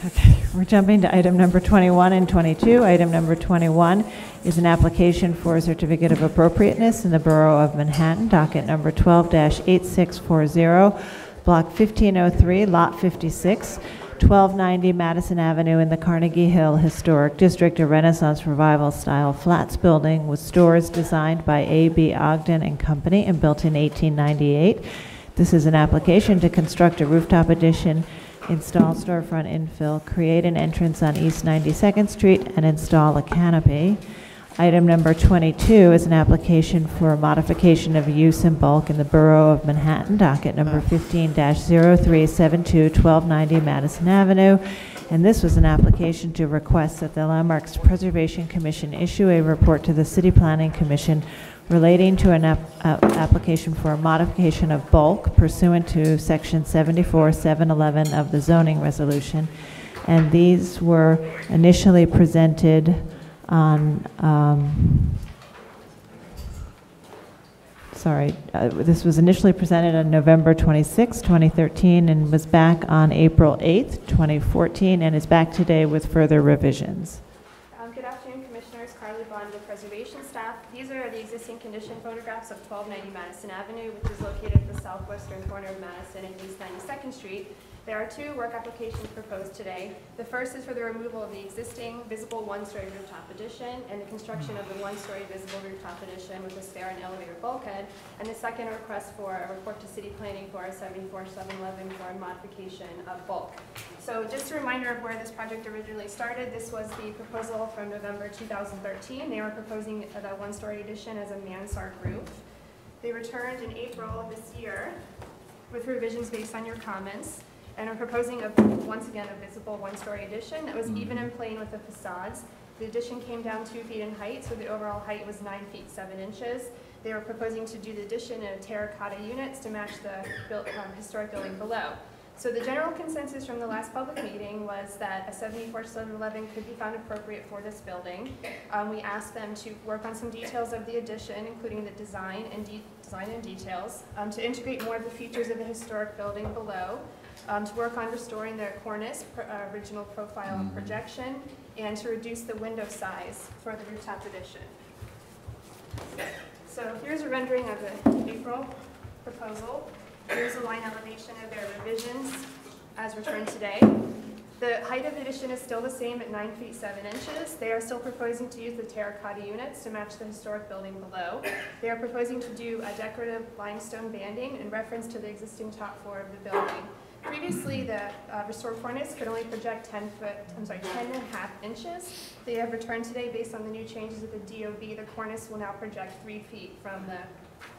Okay, we're jumping to item number 21 and 22. Item number 21 is an application for a certificate of appropriateness in the Borough of Manhattan, docket number 12-8640, block 1503, lot 56, 1290 Madison Avenue in the Carnegie Hill Historic District, a Renaissance Revival style flats building with stores designed by A.B. Ogden and Company and built in 1898. This is an application to construct a rooftop addition, install storefront infill, create an entrance on East 92nd Street, and install a canopy. Item number 22 is an application for a modification of use in bulk in the Borough of Manhattan, docket number 15-0372, 1290 Madison Avenue. And this was an application to request that the Landmarks Preservation Commission issue a report to the City Planning Commission relating to an application for a modification of bulk pursuant to section 74-711 of the zoning resolution. And these were initially presented on, this was initially presented on November 26, 2013, and was back on April 8th, 2014, and is back today with further revisions. Good afternoon, Commissioners. Carly Bond with Preservation Staff. These are the existing condition photographs of 1290 Madison Avenue, which is located at the southwestern corner of Madison and East 92nd Street. There are two work applications proposed today. The first is for the removal of the existing visible one-story rooftop addition and the construction of the one-story visible rooftop addition with a stair and elevator bulkhead. And the second request for a report to City Planning for a 74-711 for a modification of bulk. So just a reminder of where this project originally started. This was the proposal from November 2013. They were proposing the one-story addition as a mansard roof. They returned in April of this year with revisions based on your comments. And we're proposing, once again, a visible one-story addition that was even in plane with the facades. The addition came down 2 feet in height, so the overall height was 9 feet 7 inches. They were proposing to do the addition in terracotta units to match the historic building below. So the general consensus from the last public meeting was that a 74-711 could be found appropriate for this building. We asked them to work on some details of the addition, including the design and details, to integrate more of the features of the historic building below, to work on restoring the cornice, original profile and projection, and to reduce the window size for the rooftop addition. So here's a rendering of the April proposal. Here's a line elevation of their revisions as returned today. The height of the addition is still the same at 9 feet 7 inches. They are still proposing to use the terracotta units to match the historic building below. They are proposing to do a decorative limestone banding in reference to the existing top floor of the building. Previously, the restored cornice could only project 10.5 inches. They have returned today based on the new changes of the DOB. The cornice will now project 3 feet from the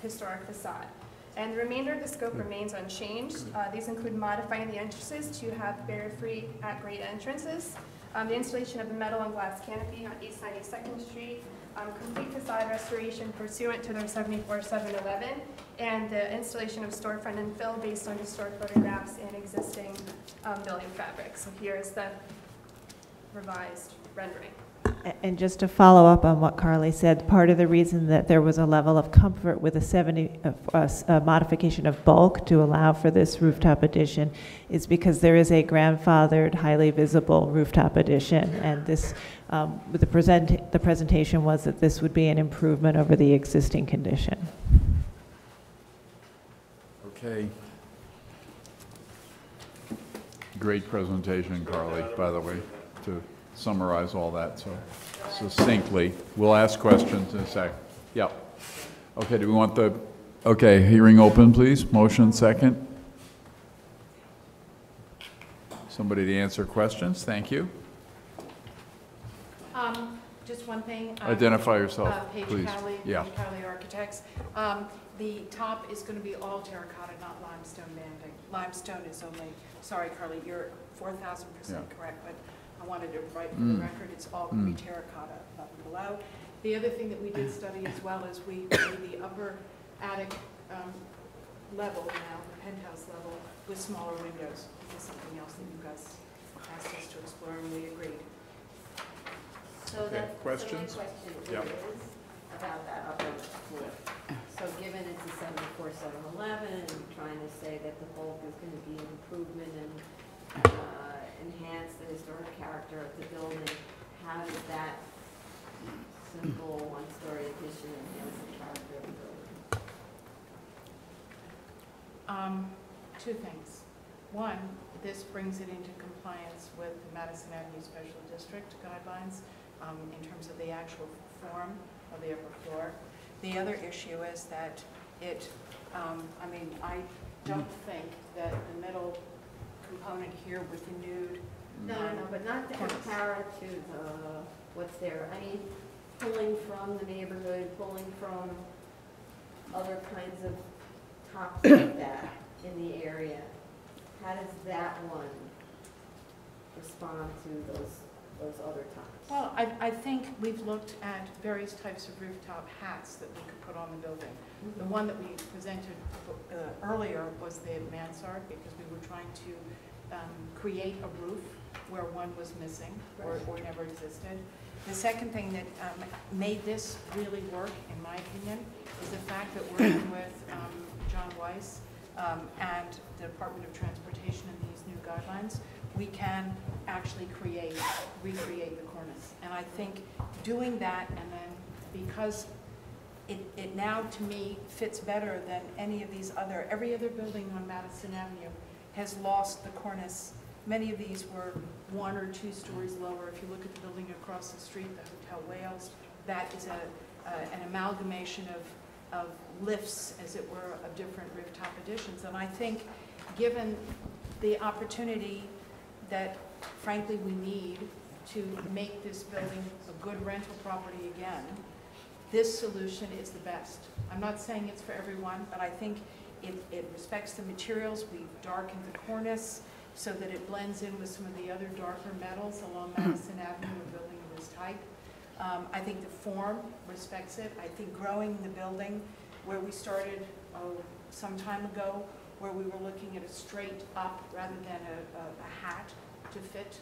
historic facade. And the remainder of the scope remains unchanged. These include modifying the entrances to have barrier-free at-grade entrances, the installation of the metal and glass canopy on East 92nd Street, complete facade restoration pursuant to their 74-711, and the installation of storefront and fill based on historic photographs and existing building fabric. So here is the revised rendering. And just to follow up on what Carly said, part of the reason that there was a level of comfort with a modification of bulk to allow for this rooftop addition is because there is a grandfathered, highly visible rooftop addition, and this, the presentation was that this would be an improvement over the existing condition. Okay. Great presentation, Carly, by the way, to summarize all that so succinctly. We'll ask questions in a sec. Yeah. Okay, do we want the, okay, hearing open, please. Motion second. Somebody to answer questions. Thank you. Just one thing. Identify yourself, please. Cowley, yeah. Cowley Architects. The top is going to be all terracotta, not limestone banding. Limestone is only, sorry, Carly, you're 4,000% correct, but I wanted to write for the record, it's all going to be terracotta up and below. The other thing that we did study as well is we made the upper attic level now, the penthouse level, with smaller windows. This is something else that you guys asked us to explore, and we agreed. So okay. that's Questions? So my question is about that upper floor. So given it's a 74-711, and trying to say that the bulk is going to be an improvement and enhance the historic character of the building, how does that simple one-story addition enhance the character of the building? Two things. One, this brings it into compliance with the Madison Avenue Special District guidelines in terms of the actual form of the upper floor. The other issue is that it, I mean, I don't think that the middle component here with the nude. No, but not to compare it to the, what's there. I mean, pulling from the neighborhood, pulling from other kinds of tops like that in the area. How does that one respond to those other tops? Well, I think we've looked at various types of rooftop hats that we could put on the building. The one that we presented earlier was the mansard, because we were trying to create a roof where one was missing or never existed. The second thing that made this really work, in my opinion, is the fact that working with John Weiss and the Department of Transportation in these new guidelines, we can actually recreate the cornice. And I think doing that, and then because it now to me fits better than every other building on Madison Avenue has lost the cornice. Many of these were 1 or 2 stories lower. If you look at the building across the street, the Hotel Wales, that is an amalgamation of lifts, as it were, of different rooftop additions. And I think given the opportunity that frankly we need to make this building a good rental property again, this solution is the best. I'm not saying it's for everyone, but I think it respects the materials. We've darkened the cornice so that it blends in with some of the other darker metals along Madison Avenue, a building of this type. I think the form respects it. I think growing the building where we started some time ago, where we were looking at a straight up rather than a hat to fit,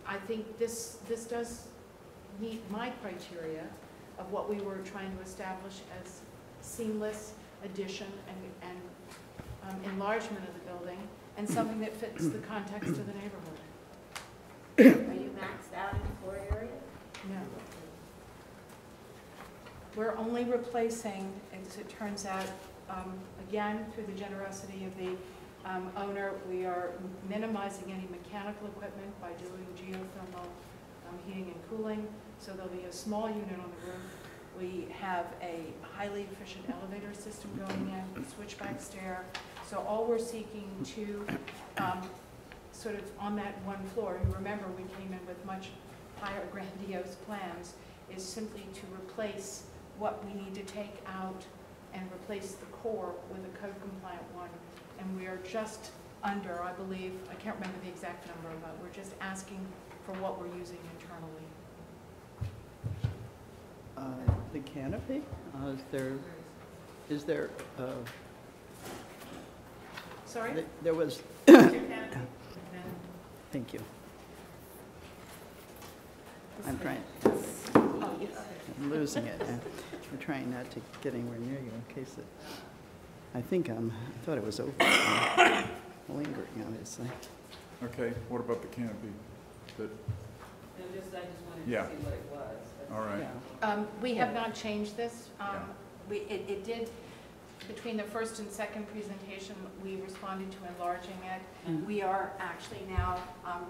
I think this does meet my criteria of what we were trying to establish as seamless addition and enlargement of the building, and something that fits the context of the neighborhood. Are you maxed out in floor area? No. We're only replacing, as it turns out, again, through the generosity of the owner, we are minimizing any mechanical equipment by doing geothermal heating and cooling. So there'll be a small unit on the roof. We have a highly efficient elevator system going in, switchback stair. So all we're seeking to sort of on that one floor, you remember we came in with much higher grandiose plans, is simply to replace what we need to take out and replace the core with a code compliant one. And we are just under, I believe, I can't remember the exact number, but we're just asking for what we're using internally. The canopy, is there, Sorry? there was, thank you. I'm trying, Oh, yes. I'm losing it. I'm trying not to get anywhere near you in case it, I thought it was over. Lingering, obviously. Okay, what about the canopy? I just wanted Yeah. to see what it was. All right. Yeah. We have not changed this. Yeah. It did, between the first and second presentation, we responded to enlarging it. Mhm. We are actually now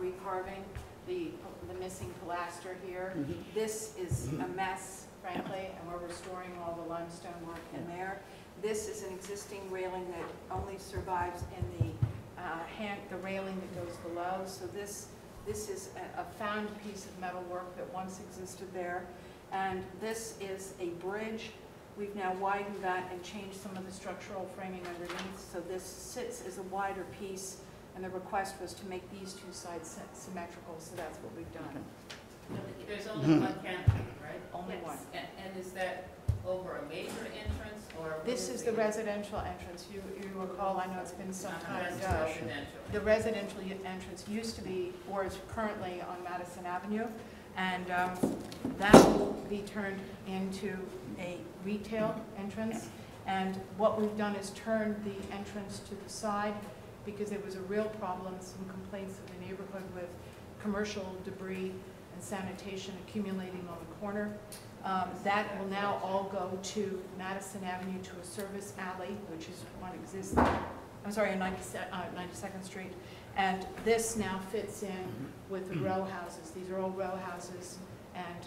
recarving the missing pilaster here. Mhm. This is a mess, frankly, and we're restoring all the limestone work in there. This is an existing railing that only survives in the railing that goes below. So this is a found piece of metal work that once existed there. And this is a bridge. We've now widened that and changed some of the structural framing underneath. So this sits as a wider piece, and the request was to make these two sides symmetrical, so that's what we've done. There's only one canopy, right? Only Yes. one. And is that over a major entrance or? This is the residential entrance. You recall, I know it's been some time That's ago. residential. The residential entrance used to be, or is currently on Madison Avenue, and that will be turned into a retail entrance. And what we've done is turned the entrance to the side because there was a real problem, some complaints in the neighborhood with commercial debris and sanitation accumulating on the corner. That will now all go to Madison Avenue to a service alley, which is one exists, I'm sorry, on 92nd Street. And this now fits in with the row houses. These are all row houses, and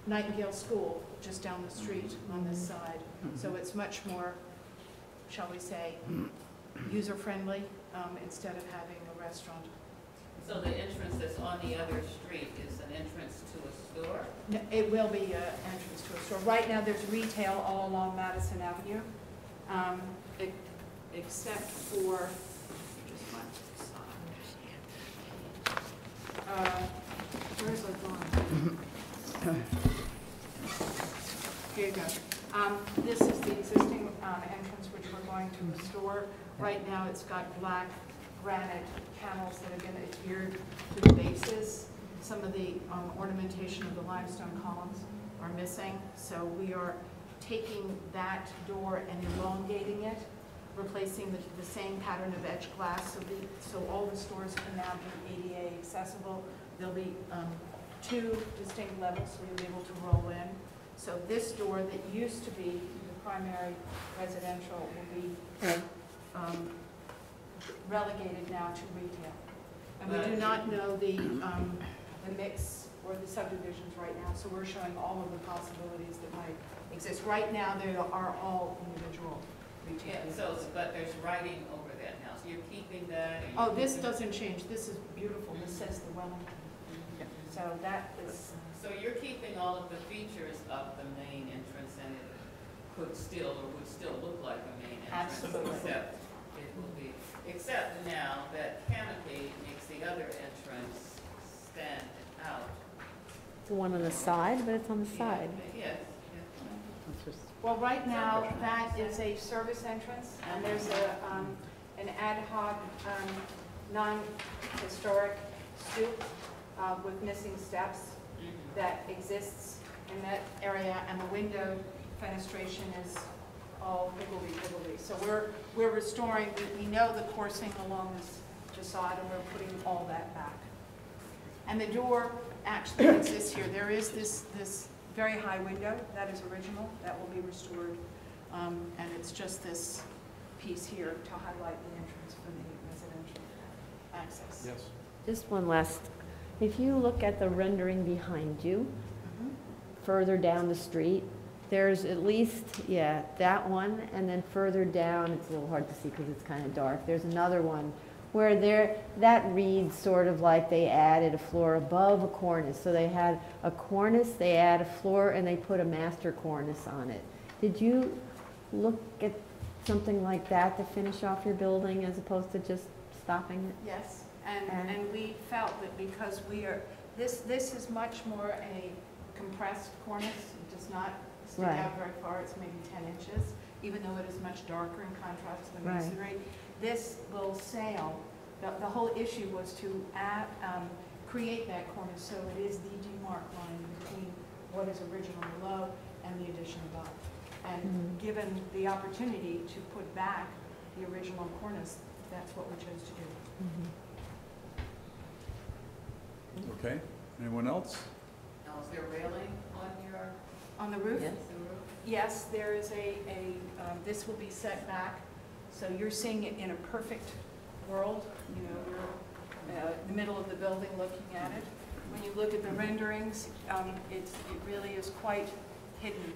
Nightingale School just down the street on this side. So it's much more, shall we say, user-friendly instead of having a restaurant. So the entrance that's on the other street is an entrance to a store? No, it will be an entrance to a store. Right now, there's retail all along Madison Avenue, except for, just one side. Where's the one? Here you go. This is the existing entrance which we're going to restore. Right now, it's got black granite panels that are going to adhere to the bases. Some of the ornamentation of the limestone columns are missing, so we are taking that door and elongating it, replacing the same pattern of edge glass, so all the stores can now be ADA accessible. There'll be 2 distinct levels, so you'll be able to roll in. So this door that used to be the primary residential will be relegated now to retail. And we do not know the mix or the subdivisions right now, so we're showing all of the possibilities that might exist. Right now, they are all individual retail. Yeah, so, but there's writing over that now, so you're keeping that? Oh, this doesn't change. This is beautiful. This says the Wellington. So that is... So you're keeping all of the features of the main entrance, and it could still, or would still look like a main entrance. Absolutely. Except it will be, except now that canopy makes the other entrance stand out. The one on the side, but it's on the side. Yes, Well, right now, that is a service entrance, and there's an ad hoc, non-historic stoop with missing steps that exists in that area, and the window fenestration is all higgledy-piggledy. So we're restoring, we know the coursing along this facade, and we're putting all that back. And the door actually exists here. There is this very high window that is original, that will be restored, and it's just this piece here to highlight the entrance for the residential access. Yes. Just one last, if you look at the rendering behind you, further down the street, there's at least, yeah, that one, and then further down, it's a little hard to see because it's kind of dark, there's another one where that reads sort of like they added a floor above a cornice. So they had a cornice, they add a floor, and they put a master cornice on it. Did you look at something like that to finish off your building as opposed to just stopping it? Yes, and we felt that because we are, this is much more a compressed cornice. It does not stick out very far. It's maybe 10 inches, even though it is much darker in contrast to the masonry. This will sail. The whole issue was to create that cornice so it is the demarc line between what is original below and the addition above. And given the opportunity to put back the original cornice, that's what we chose to do. Okay. Anyone else? now is there railing on On the roof? Yes. the roof? Yes, there is this will be set back, so you're seeing it in a perfect world. You know, you're in the middle of the building looking at it. When you look at the renderings, it really is quite hidden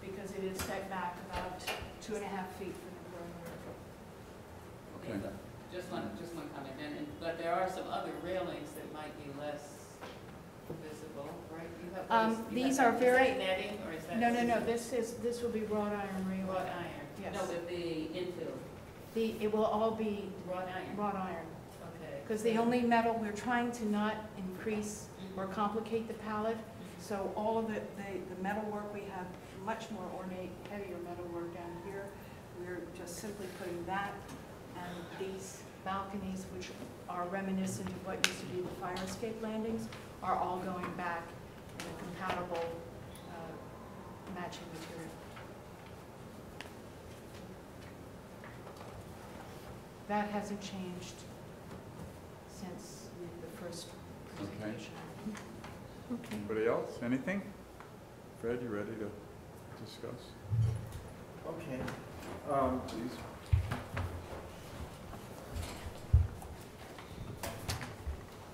because it is set back about 2.5 feet from the perimeter. Okay, but just one comment, but there are some other railings that might be less visible, right? These are very- Is that netting, or is that? No, this will be wrought iron railing. Wrought iron? Yes. No, with the infill, It will all be wrought iron? wrought iron. Okay. Because the only metal, we're trying to not increase or complicate the palette, so all of the metal work, we have much more ornate, heavier metal work down here. We're just simply putting that and these balconies, which are reminiscent of what used to be the fire escape landings, are all going back in a compatible matching material. that hasn't changed since the first presentation. Anybody else? Anything? Fred, you ready to discuss? Okay. Please.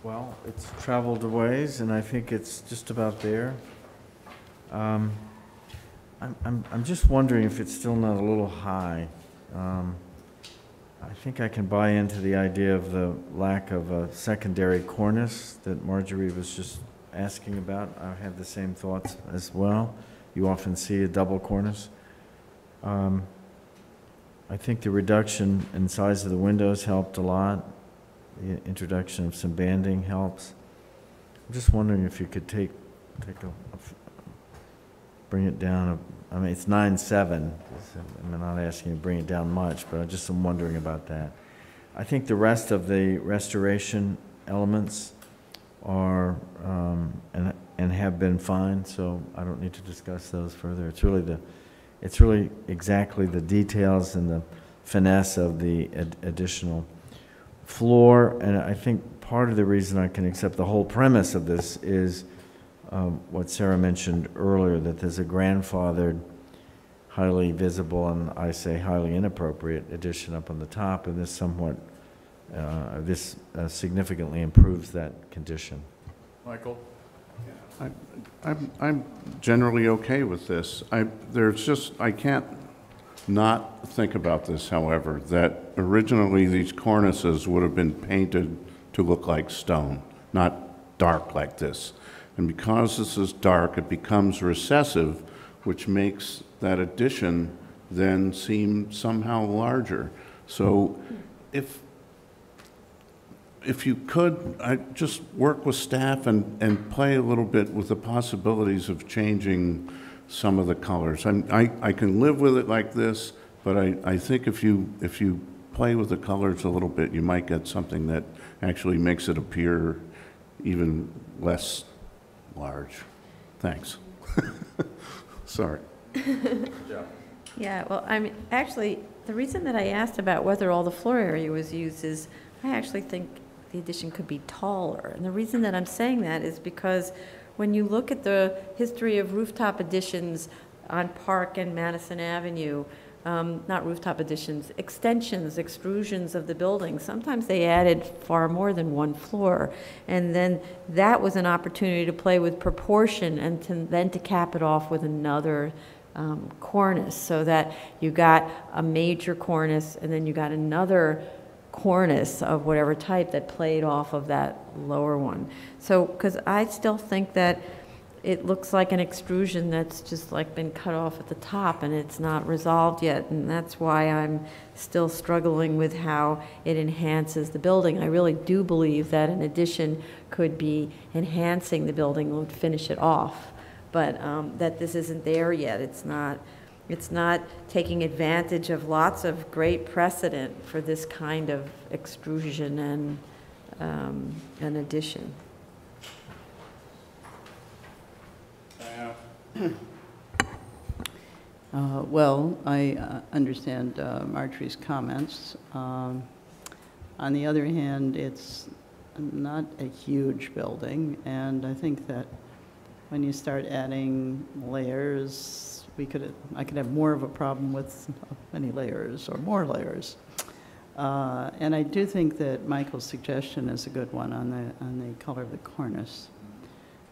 Well, it's traveled a ways, and I think it's just about there. I'm just wondering if it's still not a little high. I think I can buy into the idea of the lack of a secondary cornice that Marjorie was just asking about. I have the same thoughts as well. You often see a double cornice. I think the reduction in size of the windows helped a lot. The introduction of some banding helps. I'm just wondering if you could bring it down. I mean, it's 9.7. I'm not asking you to bring it down much, but I just am wondering about that. I think the rest of the restoration elements are and have been fine, so I don't need to discuss those further. It's really exactly the details and the finesse of the additional floor, and I think part of the reason I can accept the whole premise of this is what Sarah mentioned earlier, that there's a grandfathered, highly visible, and I say highly inappropriate addition up on the top, and this significantly improves that condition. Michael? I'm generally okay with this. I can't not think about this, however, that originally these cornices would have been painted to look like stone, not dark like this. And because this is dark, it becomes recessive, which makes that addition then seem somehow larger. So if you could, I'd just work with staff and play a little bit with the possibilities of changing some of the colors. I can live with it like this, but I think if you play with the colors a little bit, you might get something that actually makes it appear even less large. Thanks. Sorry. Yeah. Yeah, well, I mean, actually, the reason that I asked about whether all the floor area was used is I actually think the addition could be taller. And the reason that I'm saying that is because when you look at the history of rooftop additions on Park and Madison Avenue, not rooftop additions, extensions, extrusions of the building, sometimes they added far more than one floor. And then that was an opportunity to play with proportion and then to cap it off with another cornice, so that you got a major cornice and then you got another cornice of whatever type that played off of that lower one. So, because I still think that it looks like an extrusion that's just like been cut off at the top and it's not resolved yet, and that's why I'm still struggling with how it enhances the building. I really do believe that an addition could be enhancing the building, would finish it off, but that this isn't there yet. It's not taking advantage of lots of great precedent for this kind of extrusion and an addition. Well, I understand Marjorie's comments. On the other hand, it's not a huge building, and I think that when you start adding layers, I could have more of a problem with many layers or more layers. And I do think that Michael's suggestion is a good one on the color of the cornice.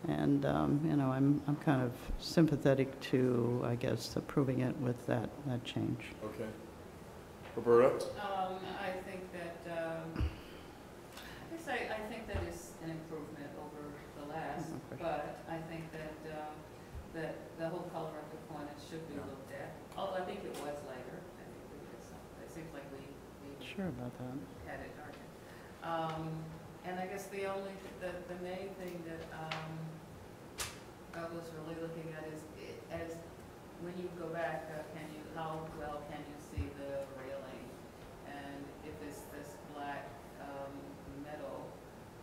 And you know, I'm kind of sympathetic to, I guess, approving it with that change. Okay. Roberta? I think that, I think that is an improvement over the last, but I think that that the whole color of the cornice should be looked at. Although I think it was lighter. I think we did something. It seems like we Sure about that. had it darker. And I guess the main thing that I was really looking at is as when you go back, how well can you see the railing? And if it's this black metal,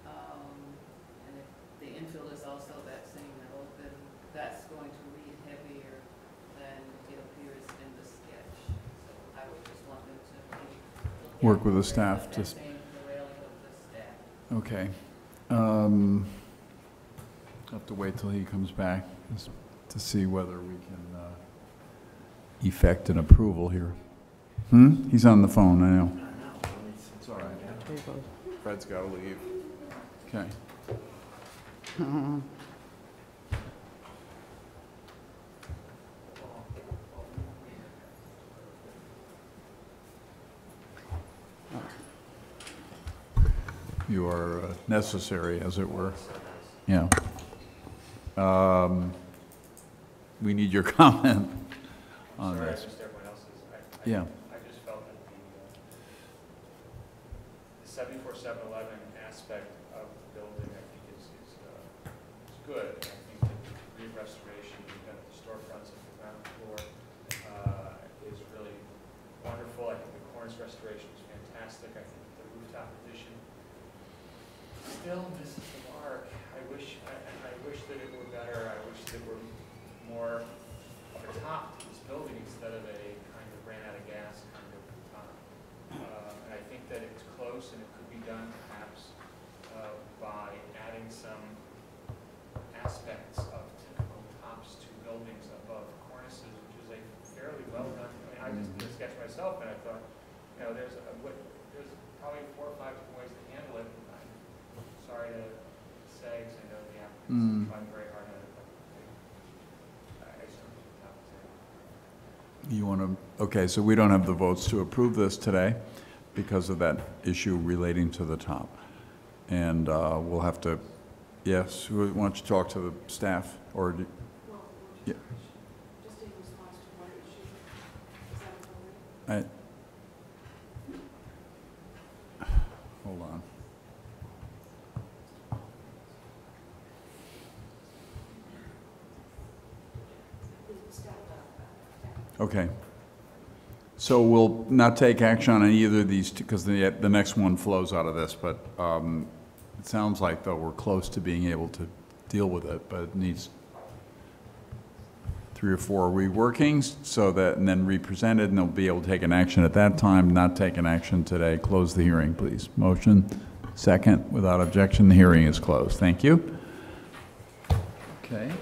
and if the infill is also that same metal, then that's going to read heavier than it appears in the sketch. So I would just want them to maybe look work with the staff to, That means the railing of the staff. okay. Have to wait till he comes back to see whether we can effect an approval here. He's on the phone, I know. It's all right. Fred's got to leave. Okay. You are necessary, as it were. Yeah. We need your comment on Sorry, this. just everyone else's. Yeah. I just felt that the 74-711 aspect of the building, I think, is good. And I think that the restoration, you've got the storefronts on the ground floor, is really wonderful. I think the cornice restoration is fantastic. I think the rooftop addition still misses the mark. I wish that it were better. I wish that it were more of a top to this building instead of a kind of ran out of gas kind of top. And I think that it's close and it could be done perhaps by adding some aspects of typical tops to buildings above cornices, which is a fairly well done. I mean, I just did a sketch myself and I thought, there's probably 4 or 5 different ways to handle it. I'm sorry to say, because I know the applicants tried very hard on it, but I just don't think the top is there. You want to, okay, so we don't have the votes to approve this today because of that issue relating to the top. And we'll have to, yes, why don't you talk to the staff or, yeah. Just in response to one issue. Is that all right? Hold on. Okay. So we'll not take action on either of these because the next one flows out of this, but it sounds like, though, we're close to being able to deal with it, but it needs 3 or 4 reworkings so that, and then re-presented, and they'll be able to take an action at that time, not take an action today. Close the hearing, please. Motion, second. Without objection, the hearing is closed. Thank you. Okay.